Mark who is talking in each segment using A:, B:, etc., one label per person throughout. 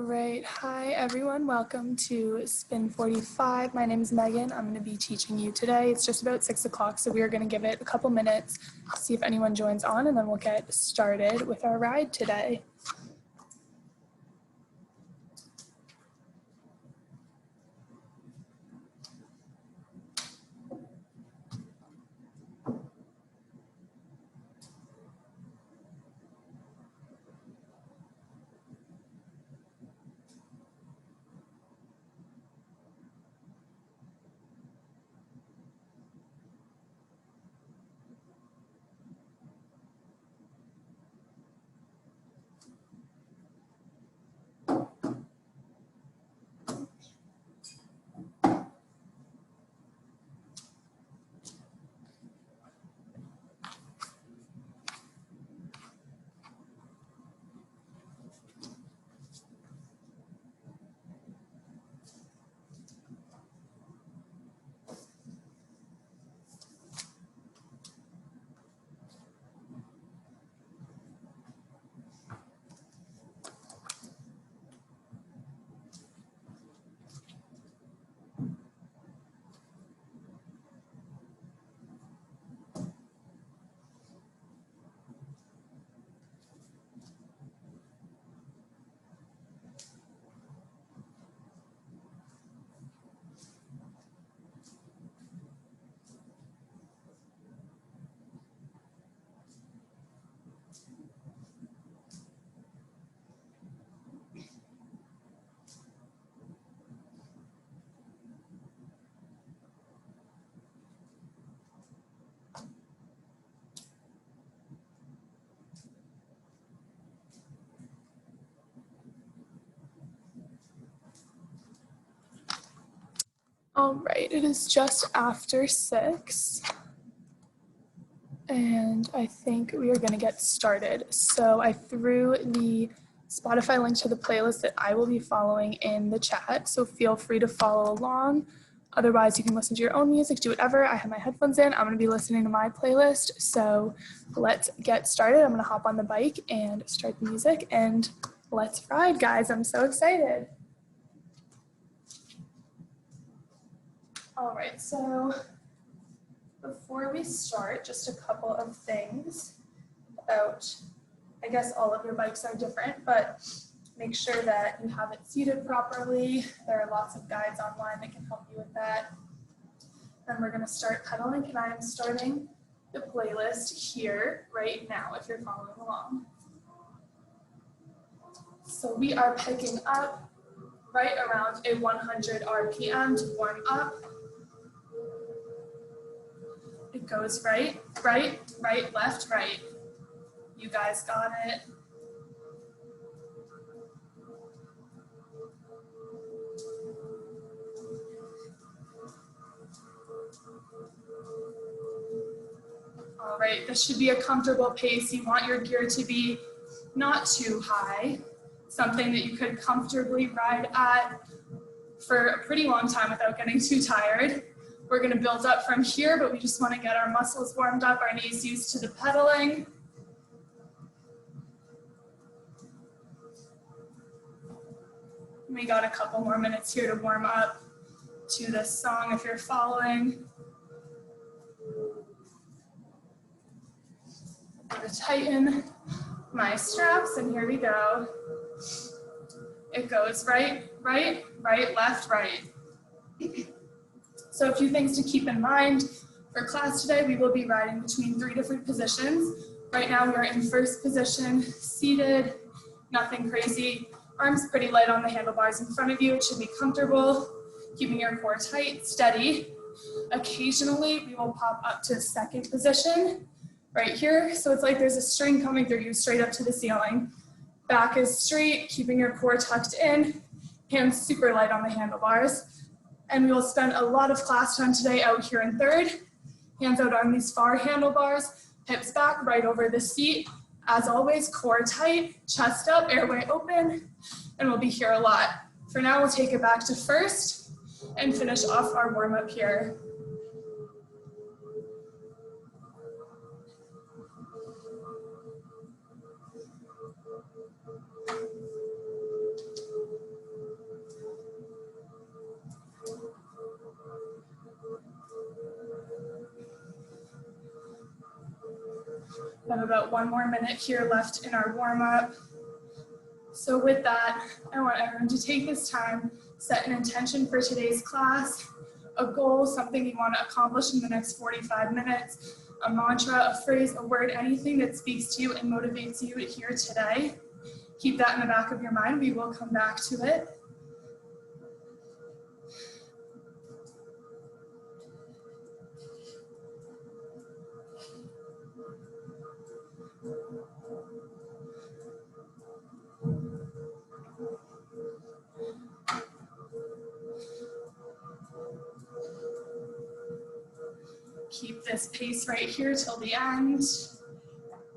A: right, hi everyone, welcome to Spin 45. My name is Megan. I'm going to be teaching you today. It's just about 6 o'clock, so we are going to give it a couple minutes, see if anyone joins on, and then we'll get started with our ride today. All right, it is just after 6, and I think we are going to get started. So I threw the Spotify link to the playlist that I will be following in the chat, so feel free to follow along. Otherwise, you can listen to your own music, do whatever. I have my headphones in. I'm going to be listening to my playlist, so let's get started. I'm going to hop on the bike and start the music, and let's ride, guys. I'm so excited. All right, so before we start, just a couple of things about, I guess all of your bikes are different, but make sure that you have it seated properly. There are lots of guides online that can help you with that. Then we're gonna start pedaling, and I am starting the playlist here right now if you're following along. So we are picking up right around a 100 RPM to warm up. It goes right, right, right, left, right. You guys got it. All right, this should be a comfortable pace. You want your gear to be not too high, something that you could comfortably ride at for a pretty long time without getting too tired. We're gonna build up from here, but we just wanna get our muscles warmed up, our knees used to the pedaling. We got a couple more minutes here to warm up to this song if you're following. I'm gonna tighten my straps, and here we go. It goes right, right, right, left, right. So a few things to keep in mind. For class today, we will be riding between 3 different positions. Right now we are in first position, seated, nothing crazy. Arms pretty light on the handlebars in front of you. It should be comfortable, keeping your core tight, steady. Occasionally, we will pop up to second position right here. So it's like there's a string coming through you straight up to the ceiling. Back is straight, keeping your core tucked in, hands super light on the handlebars. And we will spend a lot of class time today out here in third. Hands out on these far handlebars, hips back, right over the seat. As always, core tight, chest up, airway open, and we'll be here a lot. For now, we'll take it back to first and finish off our warm up here. We have about 1 more minute here left in our warm-up. So with that, I want everyone to take this time, set an intention for today's class, a goal, something you want to accomplish in the next 45 minutes, a mantra, a phrase, a word, anything that speaks to you and motivates you here today. Keep that in the back of your mind. We will come back to it. Keep this pace right here till the end,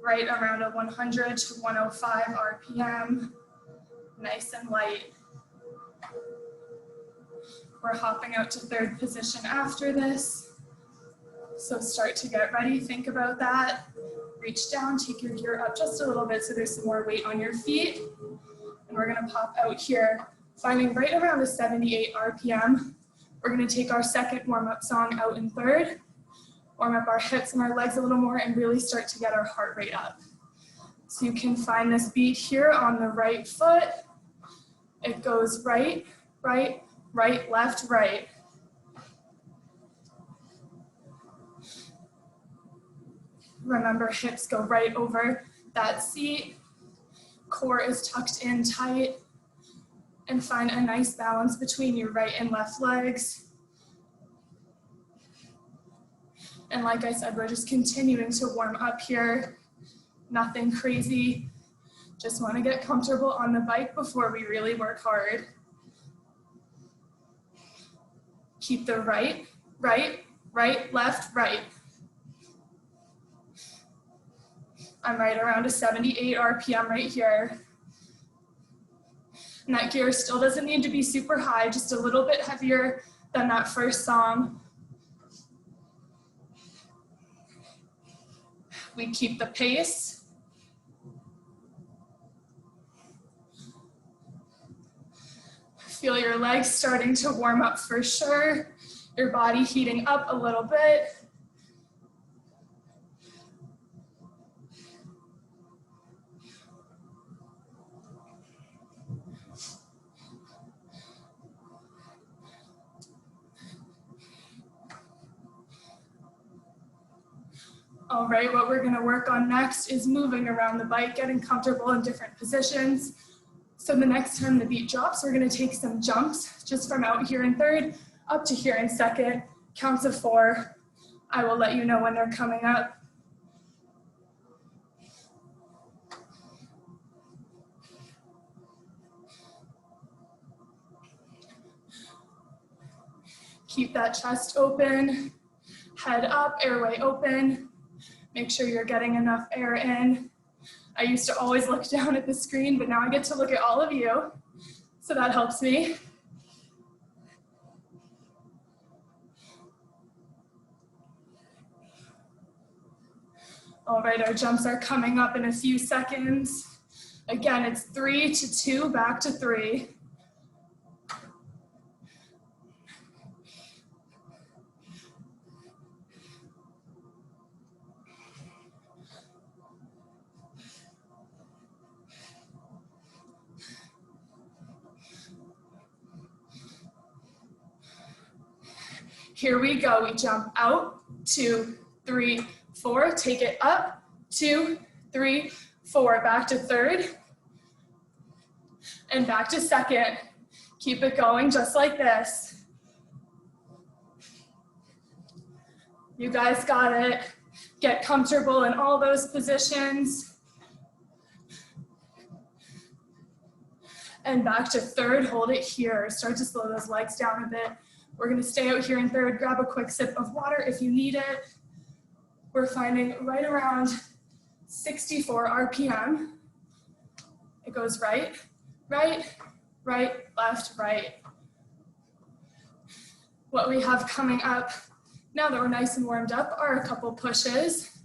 A: right around a 100 to 105 RPM, nice and light. We're hopping out to third position after this, so start to get ready, think about that. Reach down, take your gear up just a little bit so there's some more weight on your feet. And we're gonna pop out here, finding right around a 78 RPM. We're gonna take our second warm-up song out in third, warm up our hips and our legs a little more and really start to get our heart rate up. So you can find this beat here on the right foot. It goes right, right, right, left, right. Remember, hips go right over that seat. Core is tucked in tight. And find a nice balance between your right and left legs. And like I said, we're just continuing to warm up here. Nothing crazy. Just want to get comfortable on the bike before we really work hard. Keep the right, right, right, left, right. I'm right around a 78 RPM right here. And that gear still doesn't need to be super high, just a little bit heavier than that first song. We keep the pace. Feel your legs starting to warm up for sure. Your body heating up a little bit. All right, what we're gonna work on next is moving around the bike, getting comfortable in different positions. So the next time the beat drops, we're gonna take some jumps just from out here in third up to here in second, counts of 4. I will let you know when they're coming up. Keep that chest open, head up, airway open. Make sure you're getting enough air in. I used to always look down at the screen, but now I get to look at all of you, so that helps me. All right, our jumps are coming up in a few seconds. Again, it's 3 to 2, back to 3. Here we go, we jump out, 2, 3, 4, take it up, 2, 3, 4, back to third, and back to second. Keep it going just like this. You guys got it. Get comfortable in all those positions. And back to third, hold it here. Start to slow those legs down a bit. We're gonna stay out here in third, grab a quick sip of water if you need it. We're finding right around 64 RPM. It goes right, right, right, left, right. What we have coming up, now that we're nice and warmed up, are a couple pushes.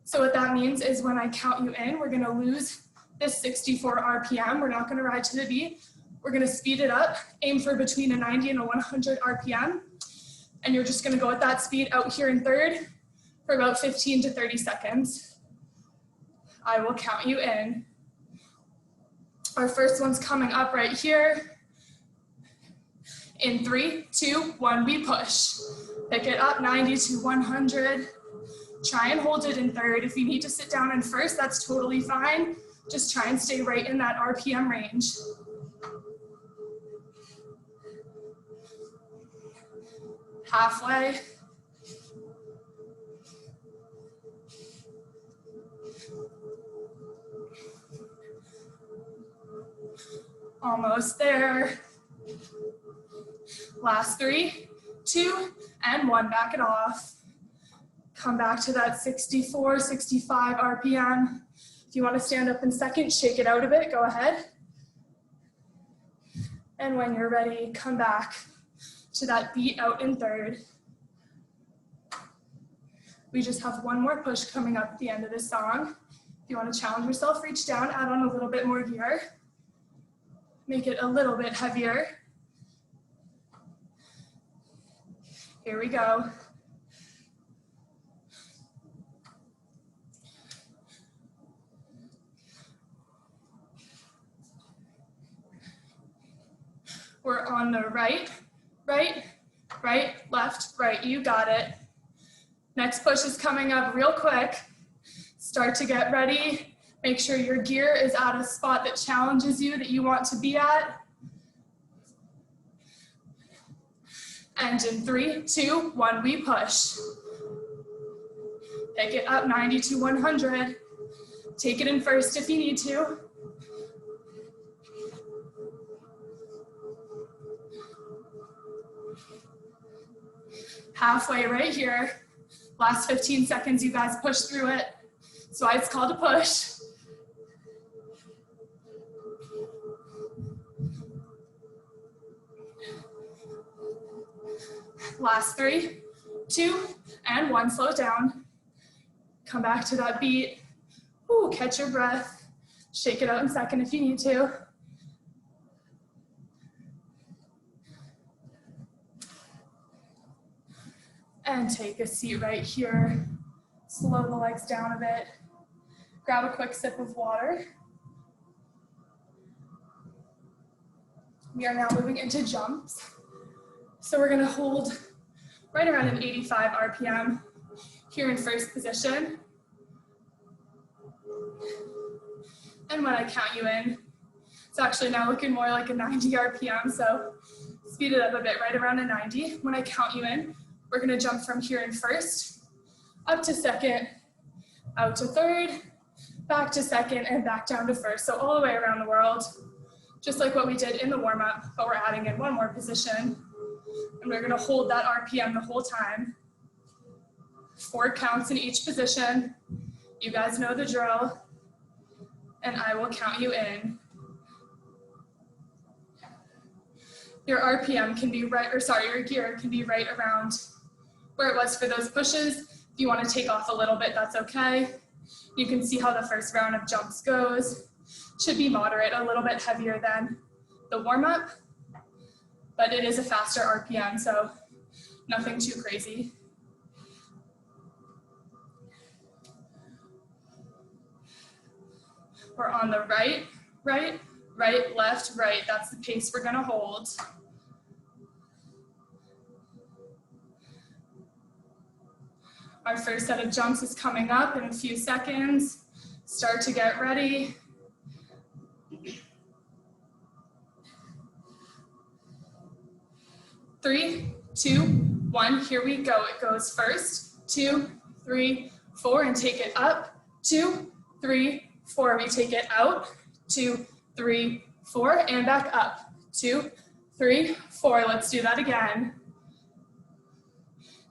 A: So what that means is when I count you in, we're gonna lose this 64 RPM. We're not gonna ride to the beat. We're gonna speed it up, aim for between a 90 and a 100 RPM. And you're just gonna go at that speed out here in third for about 15 to 30 seconds. I will count you in. Our first one's coming up right here. In 3, 2, 1, we push. Pick it up, 90 to 100. Try and hold it in third. If you need to sit down in first, that's totally fine. Just try and stay right in that RPM range. Halfway. Almost there. Last 3, 2, and 1, back it off. Come back to that 64, 65 RPM. If you want to stand up in second, shake it out a bit, go ahead. And when you're ready, come back to that beat out in third. We just have one more push coming up at the end of this song. If you want to challenge yourself, reach down, add on a little bit more gear. Make it a little bit heavier. Here we go. We're on the right, right, right, left, right. You got it. Next push is coming up real quick. Start to get ready. Make sure your gear is at a spot that challenges you, that you want to be at. And in 3, 2, 1, we push. Pick it up, 90 to 100. Take it in first if you need to. Halfway right here. Last 15 seconds, you guys push through it. That's why it's called a push. Last 3, 2, and 1, slow down. Come back to that beat. Ooh, catch your breath. Shake it out in second if you need to. And take a seat right here. Slow the legs down a bit. Grab a quick sip of water. We are now moving into jumps. So we're gonna hold right around an 85 RPM here in first position. And when I count you in, it's actually now looking more like a 90 RPM, so speed it up a bit, right around a 90. When I count you in, we're gonna jump from here in first, up to second, out to third, back to second, and back down to first. So all the way around the world, just like what we did in the warm-up, but we're adding in one more position. And we're gonna hold that RPM the whole time. 4 counts in each position. You guys know the drill. And I will count you in. Your RPM can be right, or sorry, your gear can be right around where it was for those pushes. If you want to take off a little bit, that's okay. You can see how the first round of jumps goes. Should be moderate, a little bit heavier than the warm-up, but it is a faster RPM, so nothing too crazy. We're on the right, right, right, left, right. That's the pace we're gonna hold. Our first set of jumps is coming up in a few seconds. Start to get ready. Three, 2, 1, here we go. It goes first, 2, 3, 4, and take it up. 2, 3, 4, we take it out. 2, 3, 4, and back up. 2, 3, 4, let's do that again.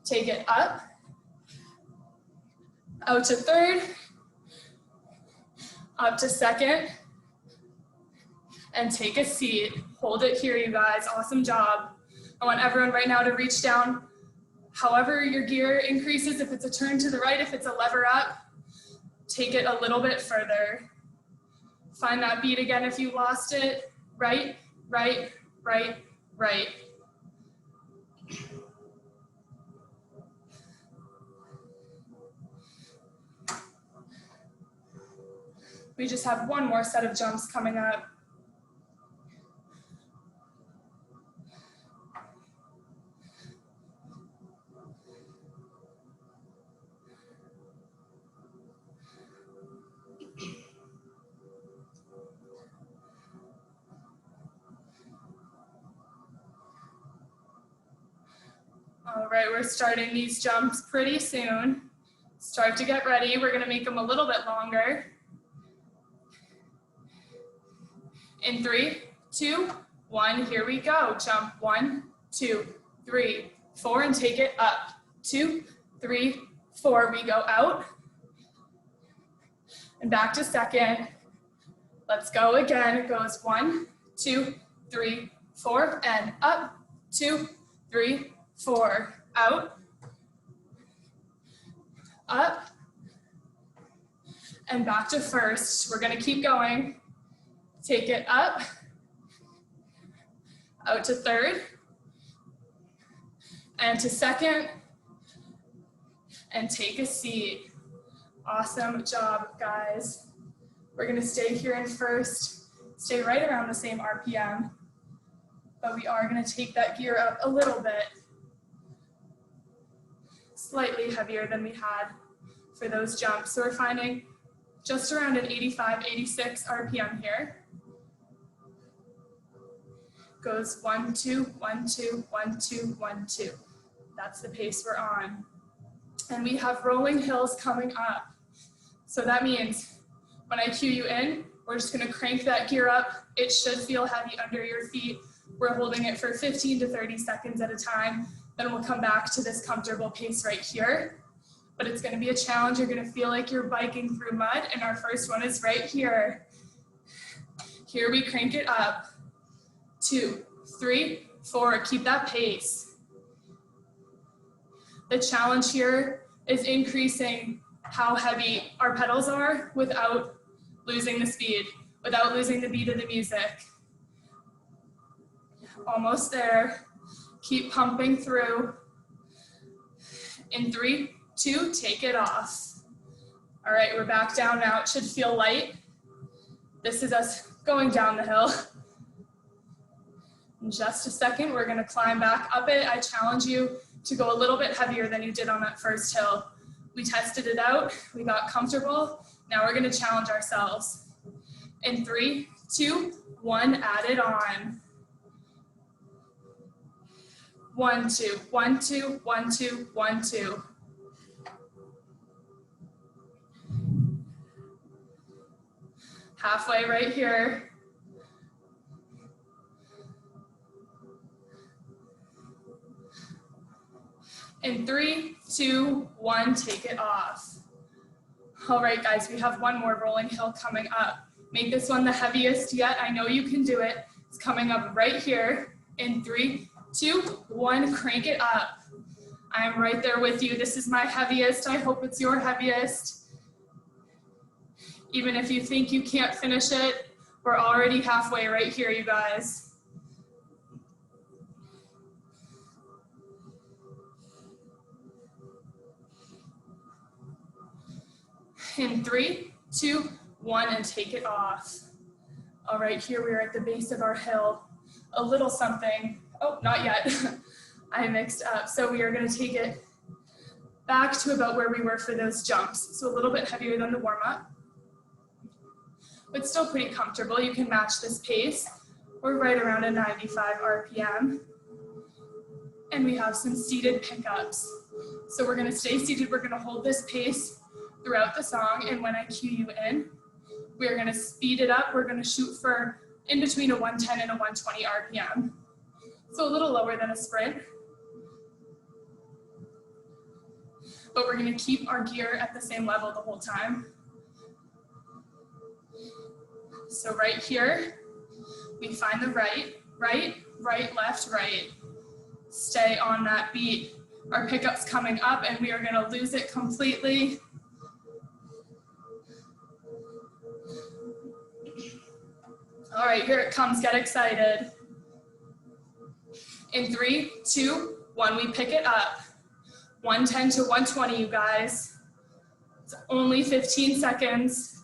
A: Take it up, out to third, up to second, and take a seat. Hold it here, you guys, awesome job. I want everyone right now to reach down. However your gear increases, if it's a turn to the right, if it's a lever up, take it a little bit further. Find that beat again if you lost it. Right, right, right, right. We just have one more set of jumps coming up. All right, we're starting these jumps pretty soon. Start to get ready. We're gonna make them a little bit longer. In 3, 2, 1, here we go. Jump 1, 2, 3, 4, and take it up. 2, 3, 4, we go out. And back to second. Let's go again. It goes 1, 2, 3, 4, and up. 2, 3, 4, out, up, and back to first. We're gonna keep going. Take it up, out to third, and to second, and take a seat. Awesome job, guys. We're gonna stay here in first, stay right around the same RPM, but we are gonna take that gear up a little bit. Slightly heavier than we had for those jumps. So we're finding just around an 85, 86 RPM here. Goes 1, 2, 1, 2, 1, 2, 1, 2. That's the pace we're on. And we have rolling hills coming up. So that means when I cue you in, we're just gonna crank that gear up. It should feel heavy under your feet. We're holding it for 15 to 30 seconds at a time. Then we'll come back to this comfortable pace right here. But it's gonna be a challenge. You're gonna feel like you're biking through mud, and our first one is right here. Here we crank it up. 2, 3, 4, keep that pace. The challenge here is increasing how heavy our pedals are without losing the speed, without losing the beat of the music. Almost there. Keep pumping through. In 3, 2, take it off. All right, we're back down now. It should feel light. This is us going down the hill. In just a second, we're gonna climb back up it. I challenge you to go a little bit heavier than you did on that first hill. We tested it out, we got comfortable. Now we're gonna challenge ourselves. In 3, 2, 1, add it on. 1, 2, 1, 2, 1, 2, 1, 2. Halfway right here. In 3, 2, 1, take it off. All right, guys, we have one more rolling hill coming up. Make this one the heaviest yet. I know you can do it. It's coming up right here. In 3, 2, 1, crank it up. I'm right there with you. This is my heaviest. I hope it's your heaviest. Even if you think you can't finish it, we're already halfway right here, you guys. In 3, 2, 1, and take it off. All right, here we are at the base of our hill. A little something. Oh, not yet. I mixed up. So we are going to take it back to about where we were for those jumps. So a little bit heavier than the warm-up, but still pretty comfortable. You can match this pace. We're right around a 95 RPM. And we have some seated pickups. So we're going to stay seated. We're going to hold this pace throughout the song. And when I cue you in, we're going to speed it up. We're going to shoot for in between a 110 and a 120 RPM. So a little lower than a sprint. But we're going to keep our gear at the same level the whole time. So right here, we find the right, right, right, left, right. Stay on that beat. Our pickup's coming up and we are going to lose it completely. All right, here it comes. Get excited. In 3, 2, 1, we pick it up. 110 to 120, you guys. It's only 15 seconds.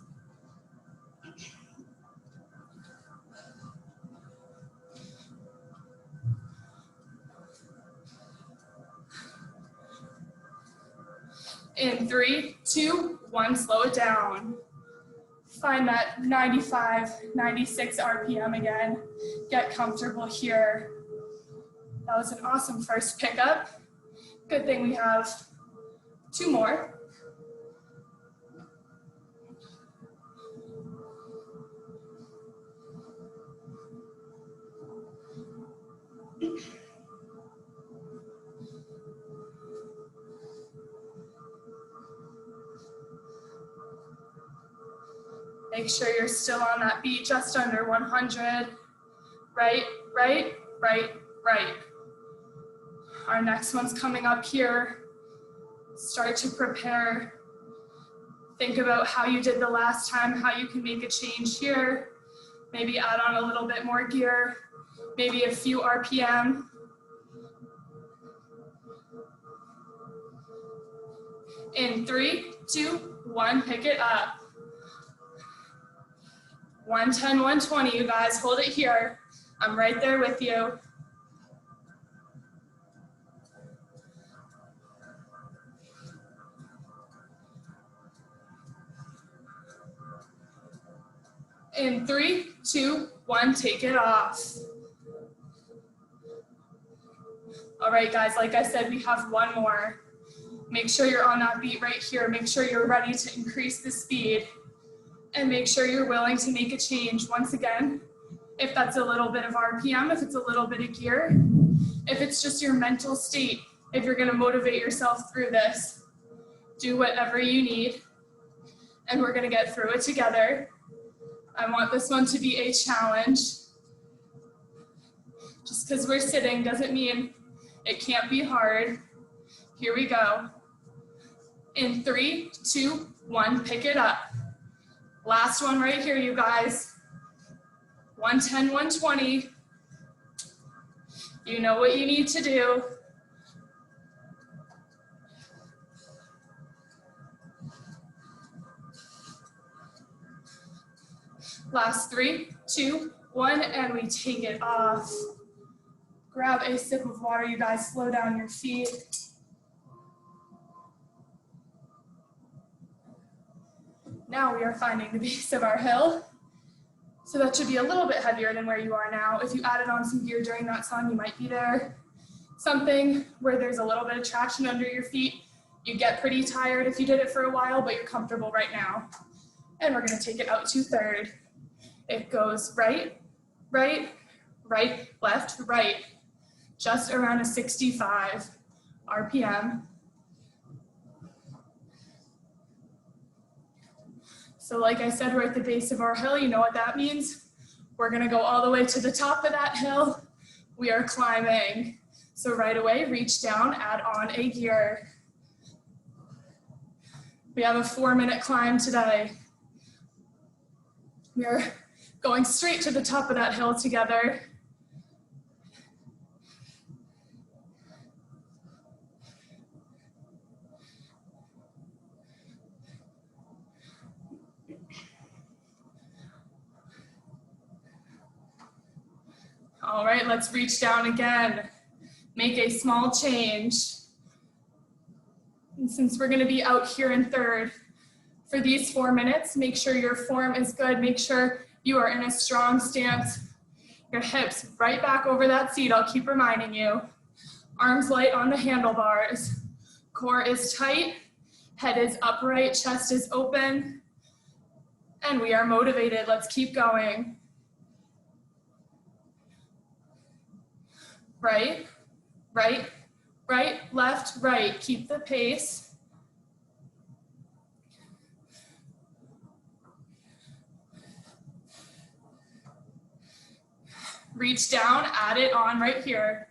A: In 3, 2, 1, slow it down. Find that 95, 96 RPM again. Get comfortable here. That was an awesome first pickup. Good thing we have 2 more. Make sure you're still on that beat, just under 100. Right, right, right, right. Our next one's coming up here. Start to prepare. Think about how you did the last time, how you can make a change here. Maybe add on a little bit more gear, maybe a few RPM. In 3, 2, 1, pick it up. 110, 120, you guys, hold it here. I'm right there with you. In 3, 2, 1, take it off. All right, guys, like I said, we have 1 more. Make sure you're on that beat right here. Make sure you're ready to increase the speed. And make sure you're willing to make a change. Once again, if that's a little bit of RPM, if it's a little bit of gear, if it's just your mental state, if you're gonna motivate yourself through this, do whatever you need, and we're gonna get through it together. I want this one to be a challenge. Just because we're sitting doesn't mean it can't be hard. Here we go. In 3, 2, 1, pick it up. Last one right here, you guys. 110, 120. You know what you need to do. Last 3, 2, 1, and we take it off. Grab a sip of water, you guys. Slow down your feet. Now we are finding the base of our hill. So that should be a little bit heavier than where you are now. If you added on some gear during that song, you might be there. Something where there's a little bit of traction under your feet. You get pretty tired if you did it for a while, but you're comfortable right now. And we're gonna take it out to 3rd. It goes right, right, right, left, right. Just around a 65 RPM. So like I said, we're at the base of our hill. You know what that means? We're gonna go all the way to the top of that hill. We are climbing. So right away, reach down, add on a gear. We have a 4-minute climb today. We are going straight to the top of that hill together. All right, let's reach down again. Make a small change. And since we're gonna be out here in 3rd, for these 4 minutes, make sure your form is good. Make sure you are in a strong stance. Your hips right back over that seat. I'll keep reminding you. Arms light on the handlebars. Core is tight, head is upright, chest is open, and we are motivated. Let's keep going. Right, right, right, left, right. Keep the pace. Reach down, add it on right here.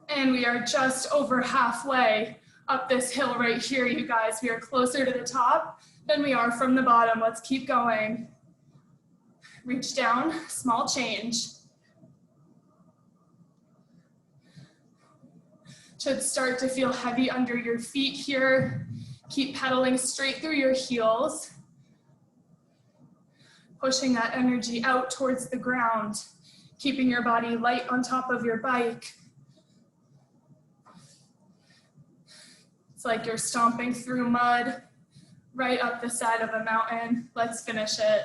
A: And we are just over halfway up this hill right here, you guys. We are closer to the top than we are from the bottom. Let's keep going. reach down, small change. Should start to feel heavy under your feet here. Keep pedaling straight through your heels. Pushing that energy out towards the ground, keeping your body light on top of your bike. It's like you're stomping through mud right up the side of a mountain. Let's finish it.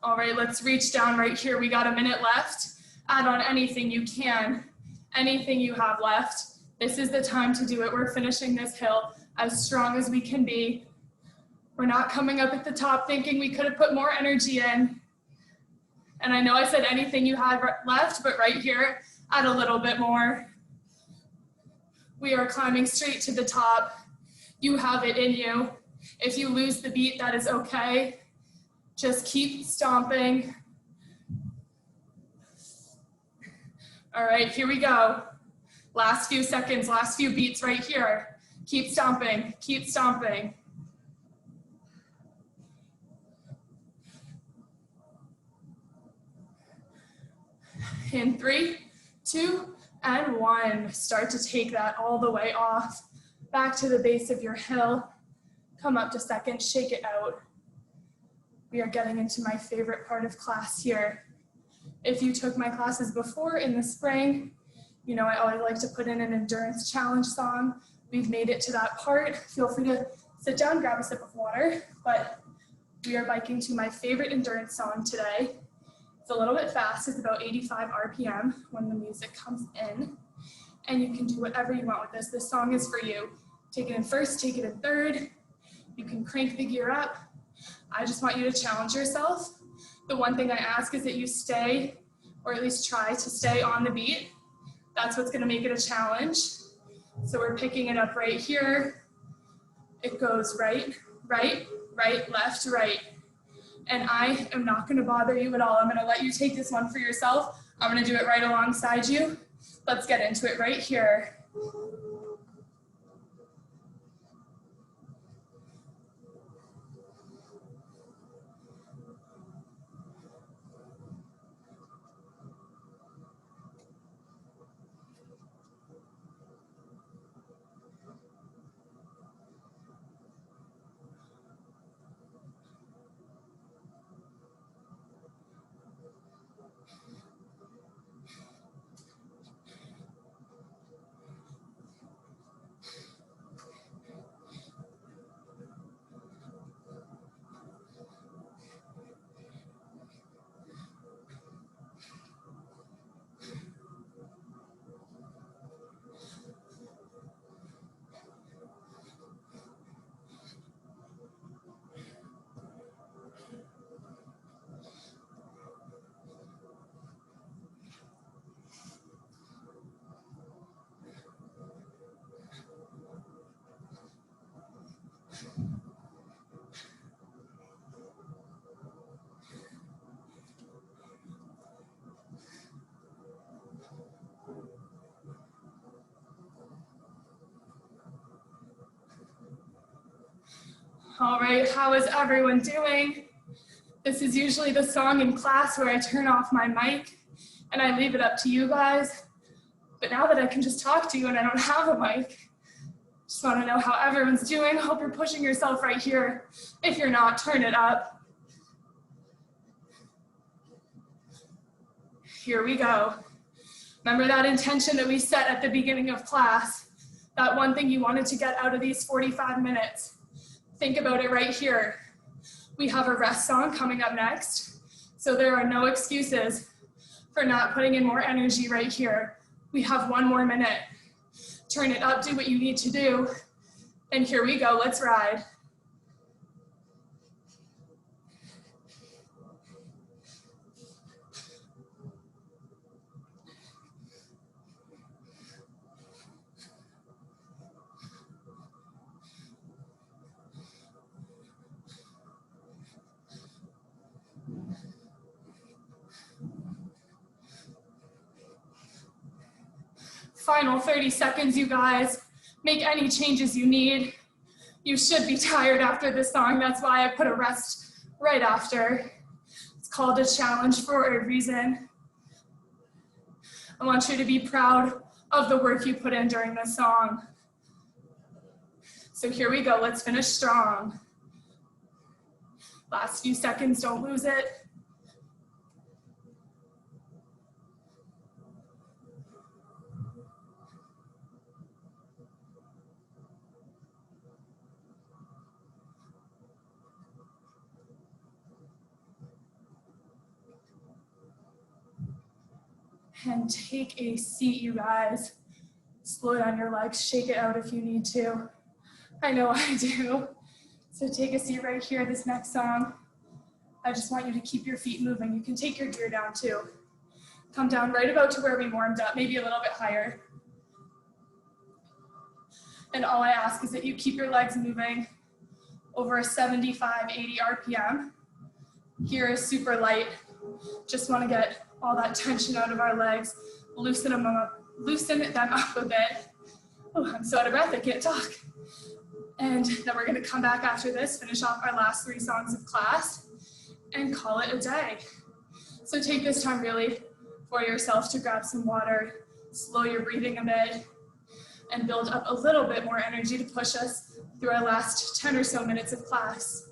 A: All right, let's reach down right here. We got a minute left. Add on anything you can, anything you have left. This is the time to do it. We're finishing this hill as strong as we can be. We're not coming up at the top thinking we could have put more energy in. And I know I said anything you have left, but right here, add a little bit more. We are climbing straight to the top. You have it in you. If you lose the beat, that is okay. Just keep stomping. All right, here we go. Last few seconds, last few beats right here. Keep stomping, keep stomping. In 3, 2, and 1. Start to take that all the way off. Back to the base of your hill. Come up to second, shake it out. We are getting into my favorite part of class here. If you took my classes before in the spring, you know I always like to put in an endurance challenge song. We've made it to that part. Feel free to sit down, grab a sip of water, but we are biking to my favorite endurance song today. It's a little bit fast, it's about 85 RPM when the music comes in, and you can do whatever you want with this. This song is for you. Take it in first, take it in third. You can crank the gear up. I just want you to challenge yourself. The one thing I ask is that you stay, or at least try to stay on the beat. That's what's gonna make it a challenge. So we're picking it up right here. It goes right, right, right, left, right. And I am not gonna bother you at all. I'm gonna let you take this one for yourself. I'm gonna do it right alongside you. Let's get into it right here. All right, how is everyone doing? This is usually the song in class where I turn off my mic and I leave it up to you guys. But now that I can just talk to you and I don't have a mic, just want to know how everyone's doing. Hope you're pushing yourself right here. If you're not, turn it up. Here we go. Remember that intention that we set at the beginning of class, that one thing you wanted to get out of these 45 minutes. Think about it right here. We have a rest song coming up next, so there are no excuses for not putting in more energy right here. We have 1 more minute. Turn it up, do what you need to do, and here we go, let's ride. Final 30 seconds, you guys. Make any changes you need. You should be tired after this song. That's why I put a rest right after. It's called a challenge for a reason. I want you to be proud of the work you put in during this song. So here we go, let's finish strong. Last few seconds, don't lose it. And take a seat, you guys. Slow down your legs, shake it out if you need to. I know I do. So take a seat right here, this next song. I just want you to keep your feet moving. You can take your gear down too. Come down right about to where we warmed up, maybe a little bit higher. And all I ask is that you keep your legs moving over a 75, 80 RPM. Here is super light. Just want to get all that tension out of our legs, loosen them up a bit. Oh, I'm so out of breath, I can't talk. And then we're gonna come back after this, finish off our last 3 songs of class, and call it a day. So take this time really for yourself to grab some water, slow your breathing a bit, and build up a little bit more energy to push us through our last 10 or so minutes of class.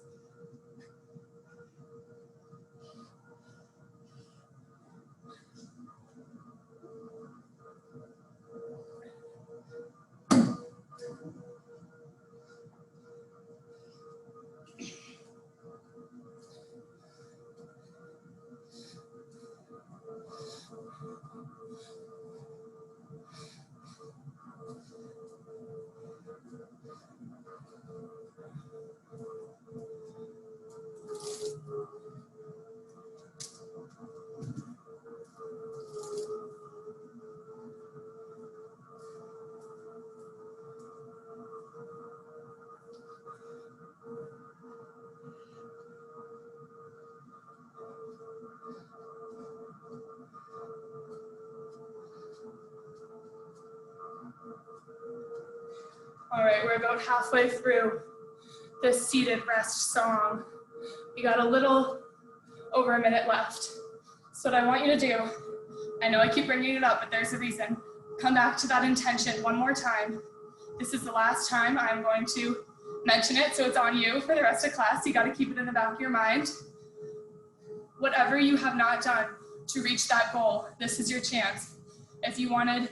A: All right, we're about halfway through this seated rest song. We got a little over a minute left. So what I want you to do, I know I keep bringing it up, but there's a reason. Come back to that intention one more time. This is the last time I'm going to mention it, so it's on you for the rest of class. You got to keep it in the back of your mind. Whatever you have not done to reach that goal, this is your chance. If you wanted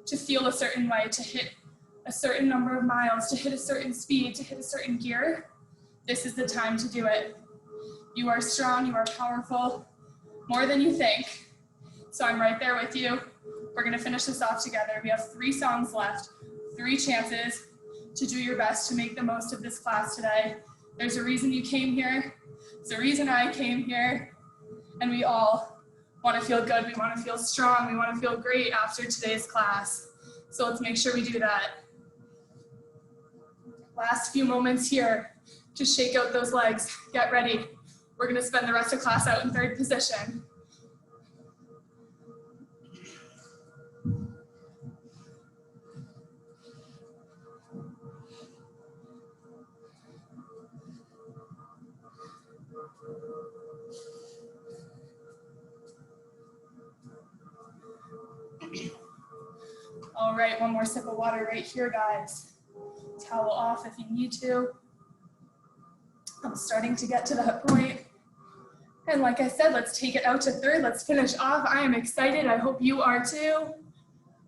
A: to feel a certain way, to hit a certain number of miles, to hit a certain speed, to hit a certain gear, this is the time to do it. You are strong, you are powerful, more than you think. So I'm right there with you. We're gonna finish this off together. We have 3 songs left, 3 chances to do your best to make the most of this class today. There's a reason you came here. There's a reason I came here. And we all wanna feel good, we wanna feel strong, we wanna feel great after today's class. So let's make sure we do that. Last few moments here to shake out those legs. Get ready. We're gonna spend the rest of class out in 3rd position. All right, one more sip of water right here, guys. Towel off if you need to. I'm starting to get to that point. And like I said, let's take it out to 3rd. Let's finish off. I am excited. I hope you are too.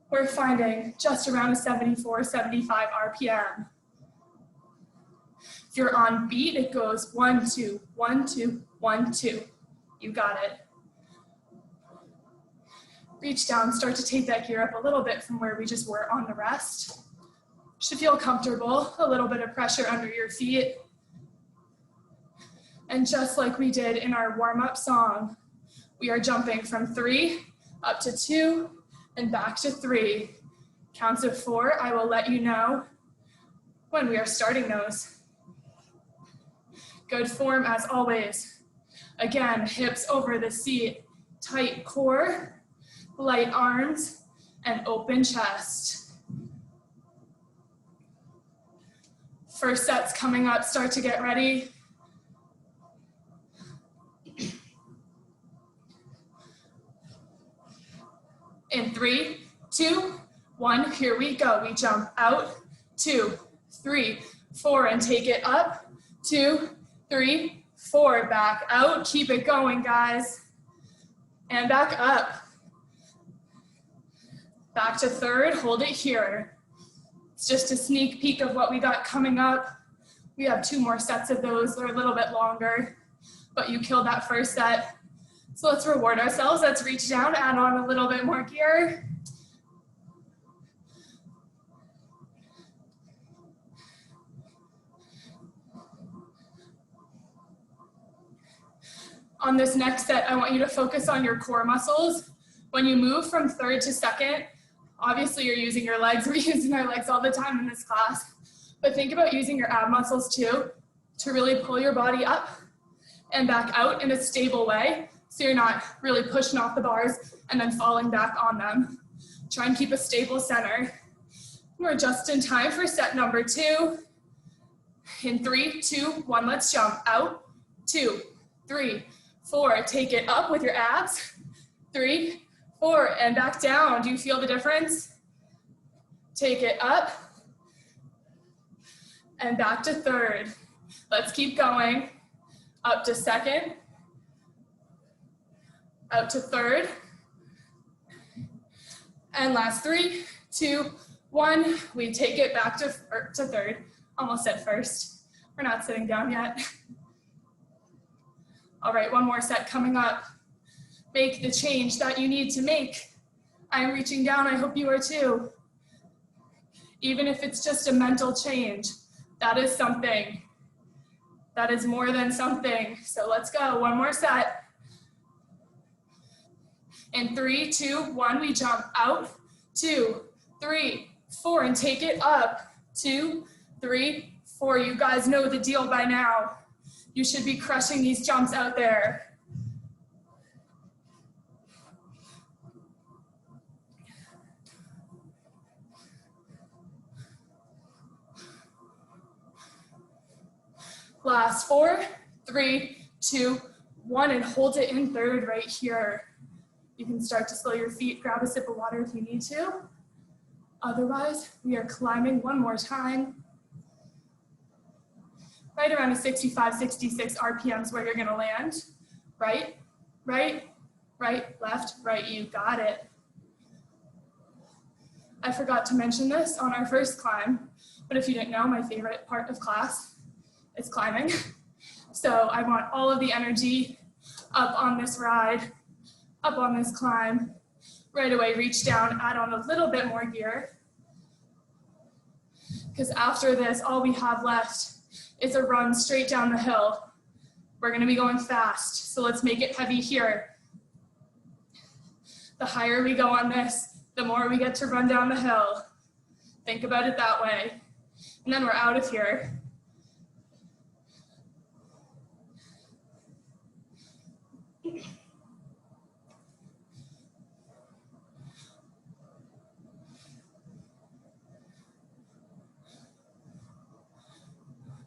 A: We're finding just around a 74, 75 RPM. If you're on beat, it goes 1, 2, 1, 2, 1, 2. You got it. Reach down, start to take that gear up a little bit from where we just were on the rest. Should feel comfortable, a little bit of pressure under your feet. And just like we did in our warm-up song, we are jumping from 3 up to 2 and back to 3. Counts of 4, I will let you know when we are starting those. Good form as always. Again, hips over the seat, tight core, light arms, and open chest. First set's coming up, start to get ready. In 3, 2, 1, here we go. We jump out, 2, 3, 4, and take it up, 2, 3, 4, back out. Keep it going, guys. And back up. Back to third, hold it here. It's just a sneak peek of what we got coming up. We have 2 more sets of those. They're a little bit longer, but you killed that first set. So let's reward ourselves. Let's reach down, add on a little bit more gear. On this next set, I want you to focus on your core muscles. When you move from third to second, obviously you're using your legs. We're using our legs all the time in this class. But think about using your ab muscles too to really pull your body up and back out in a stable way. So you're not really pushing off the bars and then falling back on them. Try and keep a stable center. We're just in time for set number 2. In 3, 2, 1, let's jump out. 2, 3, 4, take it up with your abs. 3, 4, and back down. Do you feel the difference? Take it up and back to third. Let's keep going. Up to second. Out to third. And last 3, 2, 1. We take it back to third. Almost at first. We're not sitting down yet. All right, one more set coming up. Make the change that you need to make. I'm reaching down, I hope you are too. Even if it's just a mental change, that is something. That is more than something. So let's go, one more set. In 3, 2, 1, we jump out. 2, 3, 4, and take it up. 2, 3, 4. You guys know the deal by now. You should be crushing these jumps out there. Last 4, 3, 2, 1, and hold it in third right here. You can start to slow your feet, grab a sip of water if you need to. Otherwise, we are climbing one more time. Right around a 65, 66 RPMs where you're gonna land. Right, right, right, left, right, you got it. I forgot to mention this on our first climb, but if you didn't know, my favorite part of class is climbing. So I want all of the energy up on this ride, up on this climb. Right away, reach down, add on a little bit more gear. Because after this, all we have left is a run straight down the hill. We're gonna be going fast, so let's make it heavy here. The higher we go on this, the more we get to run down the hill. Think about it that way. And then we're out of here.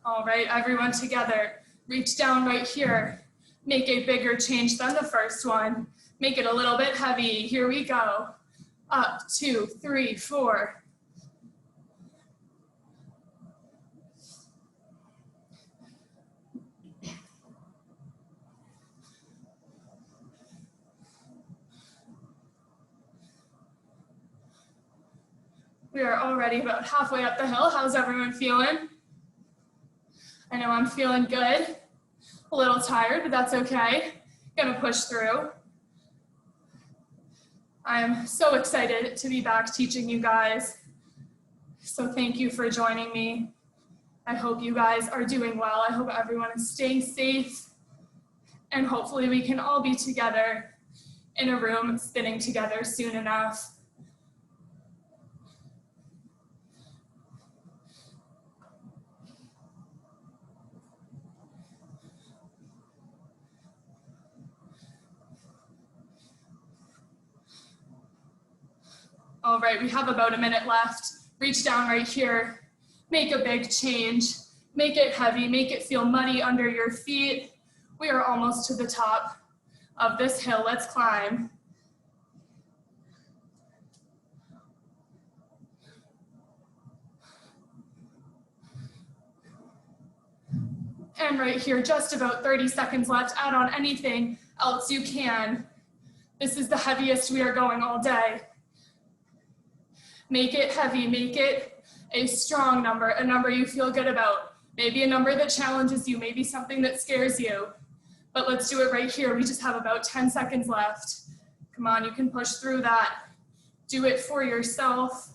A: All right, everyone together. Reach down right here. Make a bigger change than the first one. Make it a little bit heavy. Here we go. Up, 2, 3, 4. We are already about halfway up the hill. How's everyone feeling? I know I'm feeling good. A little tired, but that's okay. Gonna push through. I am so excited to be back teaching you guys. So thank you for joining me. I hope you guys are doing well. I hope everyone is staying safe. And hopefully we can all be together in a room spinning together soon enough. All right, we have about a minute left. Reach down right here. Make a big change. Make it heavy. Make it feel muddy under your feet. We are almost to the top of this hill. Let's climb. And right here, just about 30 seconds left. Add on anything else you can. This is the heaviest we are going all day. Make it heavy, make it a strong number, a number you feel good about. Maybe a number that challenges you, maybe something that scares you. But let's do it right here. We just have about 10 seconds left. Come on, you can push through that. Do it for yourself.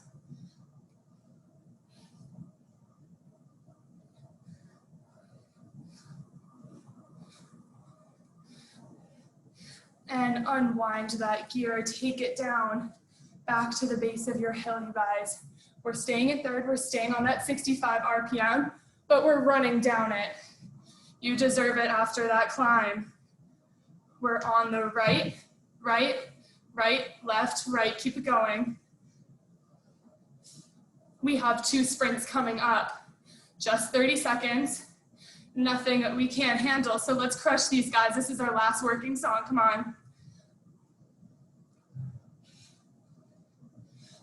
A: And unwind that gear, take it down back to the base of your hill, you guys. We're staying at third, we're staying on that 65 RPM, but we're running down it. You deserve it after that climb. We're on the right, right, right, left, right, keep it going. We have 2 sprints coming up, just 30 seconds, nothing that we can't handle, so let's crush these guys. This is our last working song, come on.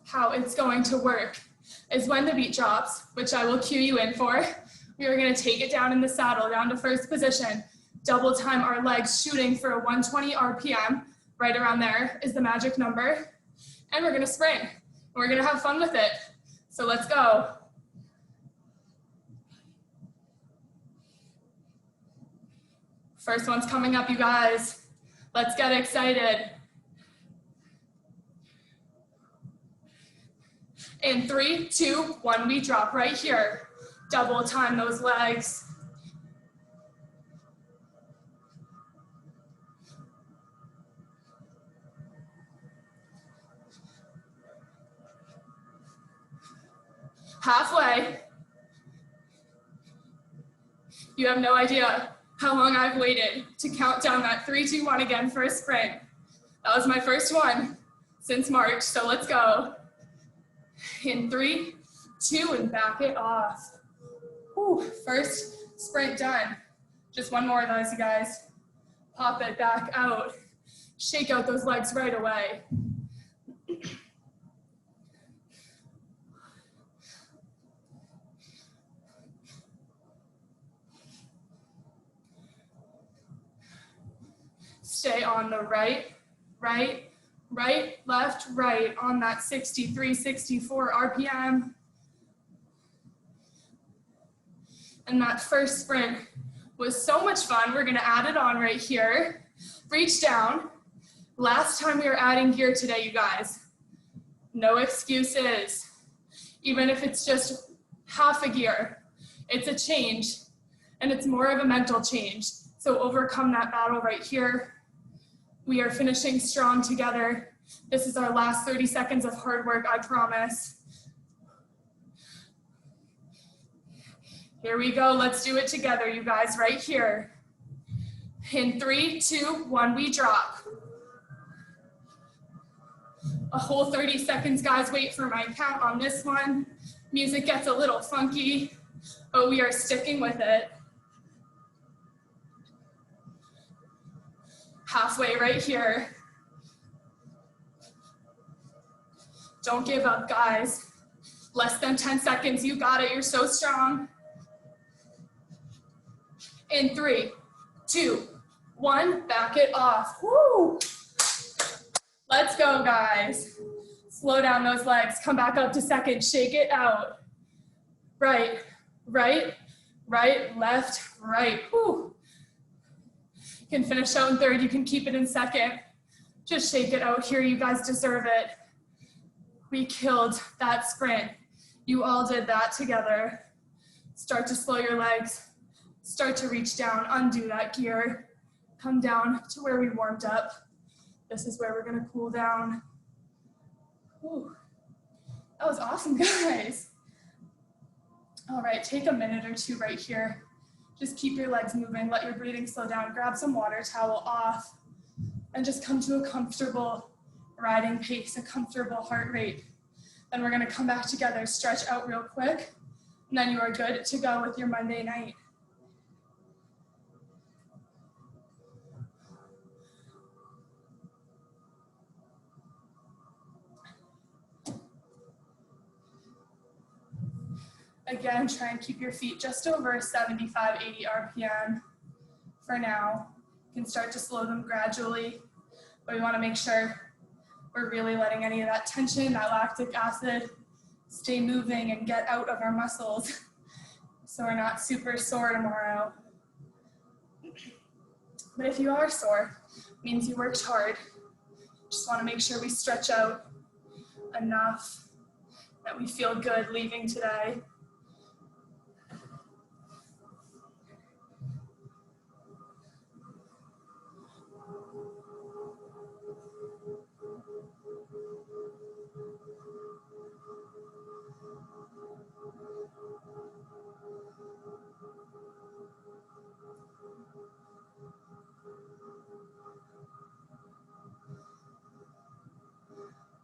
A: How it's going to work is when the beat drops, which I will cue you in for, we are going to take it down in the saddle, down to first position, double time our legs, shooting for a 120 RPM, right around there is the magic number, and we're going to sprint. We're going to have fun with it. So let's go. First one's coming up, you guys. Let's get excited. In 3, 2, 1, we drop right here. Double time those legs. Halfway. You have no idea how long I've waited to count down that 3, 2, 1 again for a sprint. That was my first one since March, so let's go. In 3, 2, and back it off. Whew, first sprint done. Just one more of those, you guys. Pop it back out. Shake out those legs right away. Stay on the right, right, right, left, right on that 63, 64 RPM. And that first sprint was so much fun. We're gonna add it on right here. Reach down. Last time we were adding gear today, you guys. No excuses. Even if it's just half a gear, it's a change, and it's more of a mental change. So overcome that battle right here. We are finishing strong together. This is our last 30 seconds of hard work, I promise. Here we go, let's do it together, you guys, right here. In 3, 2, 1, we drop. A whole 30 seconds, guys, wait for my count on this one. Music gets a little funky, but we are sticking with it. Halfway right here. Don't give up, guys. Less than 10 seconds, you got it, you're so strong. In 3, 2, 1, back it off. Woo! Let's go, guys. Slow down those legs, come back up to second, shake it out. Right, right, right, left, right. Woo! You can finish out in third, you can keep it in second. Just shake it out here, you guys deserve it. We killed that sprint. You all did that together. Start to slow your legs. Start to reach down, undo that gear. Come down to where we warmed up. This is where we're gonna cool down. Whew. That was awesome, guys. All right, take a minute or two right here. Just keep your legs moving, let your breathing slow down, grab some water towel off, and just come to a comfortable riding pace, a comfortable heart rate. Then we're gonna come back together, stretch out real quick, and then you are good to go with your Monday night. Again, try and keep your feet just over 75, 80 RPM for now. You can start to slow them gradually, but we want to make sure we're really letting any of that tension, that lactic acid, stay moving and get out of our muscles so we're not super sore tomorrow. But if you are sore, it means you worked hard. Just want to make sure we stretch out enough that we feel good leaving today.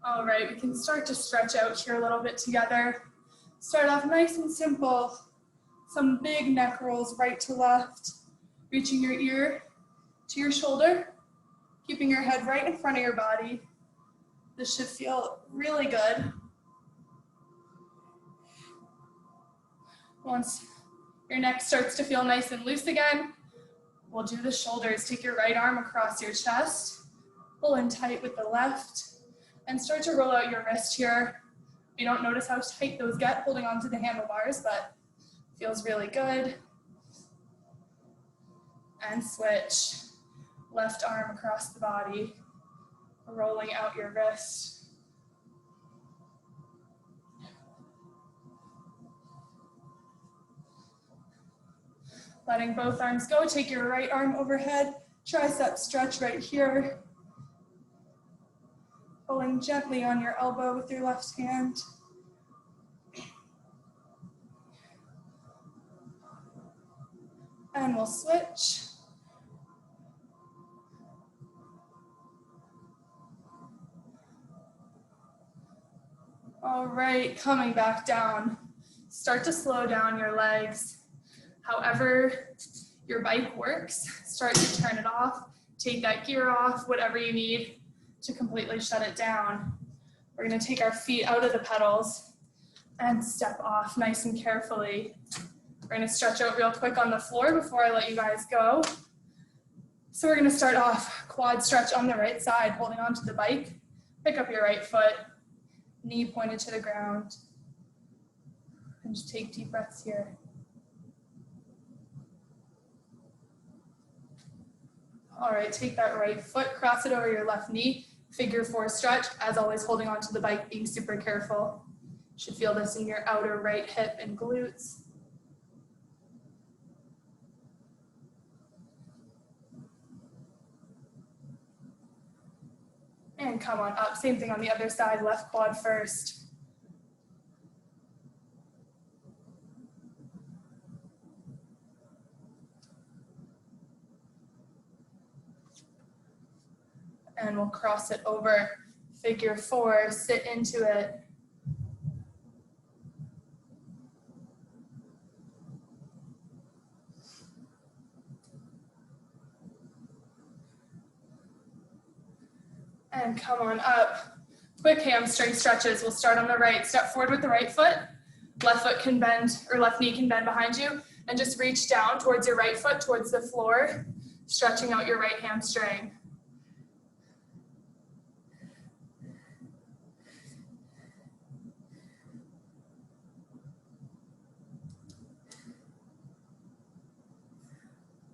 A: All right, we can start to stretch out here a little bit together. Start off nice and simple. Some big neck rolls right to left, reaching your ear to your shoulder, keeping your head right in front of your body. This should feel really good. Once your neck starts to feel nice and loose again, we'll do the shoulders. Take your right arm across your chest, pull in tight with the left, and start to roll out your wrist here. You don't notice how tight those get holding onto the handlebars, but feels really good. And switch. Left arm across the body, rolling out your wrist. Letting both arms go, take your right arm overhead, tricep stretch right here. Pulling gently on your elbow with your left hand. And we'll switch. All right, coming back down. Start to slow down your legs. However your bike works, start to turn it off, take that gear off, whatever you need to completely shut it down. We're gonna take our feet out of the pedals and step off nice and carefully. We're gonna stretch out real quick on the floor before I let you guys go. So we're gonna start off quad stretch on the right side, holding onto the bike. Pick up your right foot, knee pointed to the ground. And just take deep breaths here. All right, take that right foot, cross it over your left knee, figure 4 stretch, as always holding onto the bike, being super careful. You should feel this in your outer right hip and glutes. And come on up, same thing on the other side, left quad first. And we'll cross it over, figure 4, sit into it. And come on up. Quick hamstring stretches. We'll start on the right. Step forward with the right foot. Left foot can bend, or left knee can bend behind you. And just reach down towards your right foot, towards the floor, stretching out your right hamstring.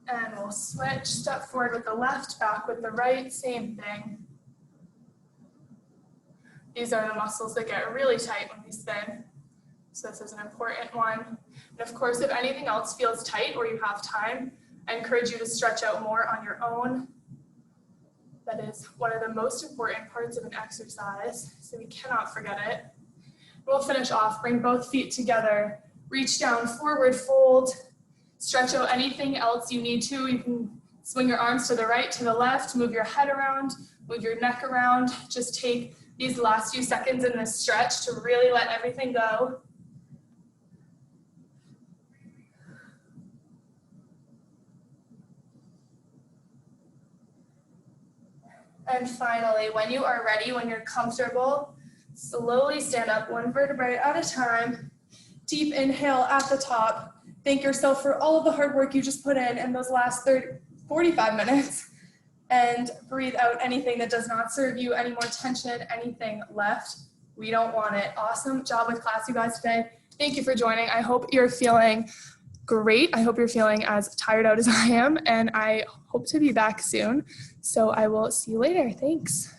A: And we'll switch, step forward with the left, back with the right, same thing. These are the muscles that get really tight when we spin. So this is an important one. And of course, if anything else feels tight or you have time, I encourage you to stretch out more on your own. That is one of the most important parts of an exercise, so we cannot forget it. We'll finish off, bring both feet together, reach down, forward fold, stretch out anything else you need to. You can swing your arms to the right, to the left, move your head around, move your neck around. Just take these last few seconds in this stretch to really let everything go. And finally, when you are ready, when you're comfortable, slowly stand up one vertebrae at a time. Deep inhale at the top. Thank yourself for all of the hard work you just put in those last 45 minutes. And breathe out anything that does not serve you, any more tension, anything left. We don't want it. Awesome job with class, you guys, today. Thank you for joining. I hope you're feeling great. I hope you're feeling as tired out as I am, and I hope to be back soon. So I will see you later. Thanks.